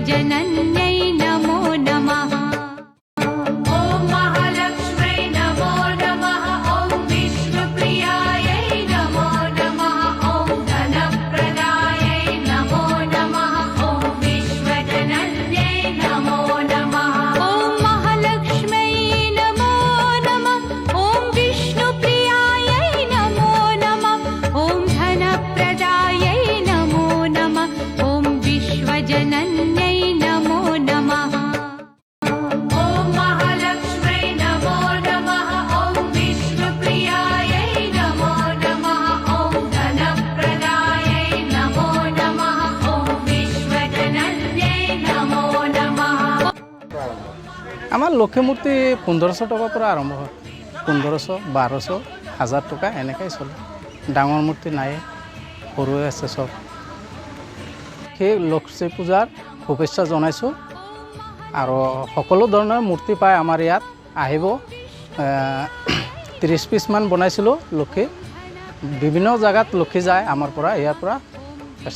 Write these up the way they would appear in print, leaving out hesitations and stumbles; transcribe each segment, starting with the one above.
विश्वजनन्यै नमो नमः। ॐ महालक्ष्म्यै नमो नमः। ॐ विष्णुप्रियायै नमो नमः। ॐ धनप्रदायै नमो नमः। ॐ विश्वजनन्यै नमो नमः। ॐ महालक्ष्म्यै नमो नमः। ॐ विष्णुप्रियायै नमो नमः। ॐ धनप्रदायै नमो नमः। ॐ विश्वजनन्यै नमो नमः। ॐ महालक्ष्म्यै नमो नमः। ॐ विष्णुप्रियायै नमो नमः। ॐ धनप्रदायै नमो नमः। ॐ विश्वजनन्यै नमो नमः। আমাৰ লক্ষী মূৰ্তি 1500 টকাৰ পৰা আৰম্ভ হয়। 1500, 1200, 1000 টকা এনেকৈ চলে। ডাঙৰ মূৰ্তি নাই, সৰুৱে আছে চব। সেই লক্ষ্মী পূজাৰ শুভেচ্ছা জনাইছোঁ আৰু সকলো ধৰণৰ মূৰ্তি পায় আমাৰ ইয়াত। আহিব। 30 পিচমান বনাইছিলোঁ লক্ষী। বিভিন্ন জেগাত লক্ষী যায় আমাৰ পৰা, ইয়াৰ পৰা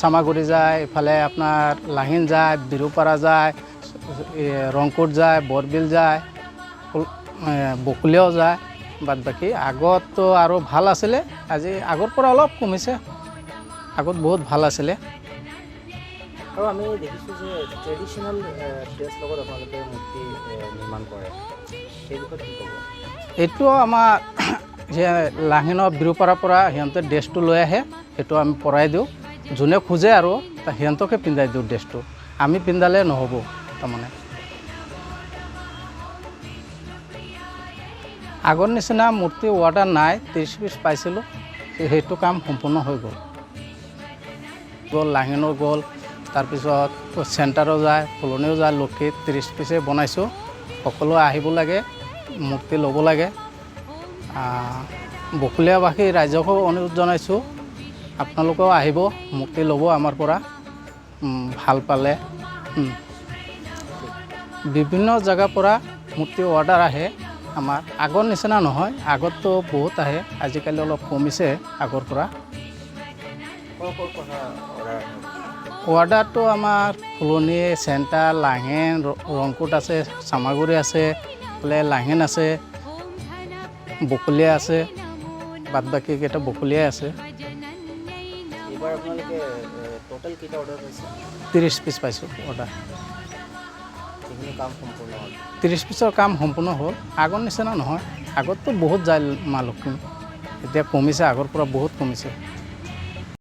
চামাগুৰি যায়, ইফালে আপোনাৰ লাহিন যায়, বিৰুপাৰা যায়, ৰংপুৰ যায়, বৰবিল যায়, বকুলীয়াও যায়। বাদ বাকী আগততো আৰু ভাল আছিলে, আজি আগৰ পৰা অলপ কমিছে। আগত বহুত ভাল আছিলে। আৰু আমি দেখিছোঁ যে ট্ৰেডিশ্যনেল ড্ৰেছ লগত আপোনালোকে মূৰ্তি নিৰ্মাণ কৰে, সেই বিষয়ত কি ক'ব? এইটো আমাৰ লাহিনৰ বিৰুপাৰাৰ পৰা সিহঁতে ড্ৰেছটো লৈ আহে, সেইটো আমি পৰাই দিওঁ। যোনে খোজে আৰু সিহঁতকে পিন্ধাই দিওঁ ড্ৰেছটো, আমি পিন্ধালে নহ'ব তাৰমানে। আগৰ নিচিনা মূৰ্তি অৰ্ডাৰ নাই, 30 পিচ পাইছিলোঁ, সেইটো কাম সম্পূৰ্ণ হৈ গ'ল। লাহিনৰ গ'ল, তাৰপিছত চেণ্টাৰো যায়, ফুলনিও যায়। লক্ষী 30 পিচে বনাইছোঁ। সকলো আহিব লাগে, মূৰ্তি ল'ব লাগে। বকুলীয়াবাসী ৰাইজকো অনুৰোধ জনাইছোঁ, আপোনালোকেও আহিব, মূৰ্তি ল'ব আমাৰ পৰা ভাল পালে। বিভিন্ন জেগাৰ পৰা মূৰ্তি অৰ্ডাৰ আহে আমাৰ। আগৰ নিচিনা নহয়, আগততো বহুত আহে, আজিকালি অলপ কমিছে আগৰ পৰা। অৰ্ডাৰটো আমাৰ ফুলনি, চেণ্টাৰ, লাহেন, ৰংপুৰ আছে, চামাগুৰি আছে, এইফালে লাহেন আছে, বকুলীয়া আছে, বাদ বাকীকেইটা বকুলীয়াই আছে। এইবাৰ আপোনালোকে টোটেল কেইটা অৰ্ডাৰ পাইছে? 30 পিচ পাইছোঁ অৰ্ডাৰ। সেইখিনি কাম সম্পূৰ্ণ হ'ল? 30 পিচৰ কাম সম্পূৰ্ণ হ'ল। আগৰ নিচিনা নহয়, আগততো বহুত যায় মা লক্ষ্মী, এতিয়া কমিছে, আগৰ পৰা বহুত কমিছে।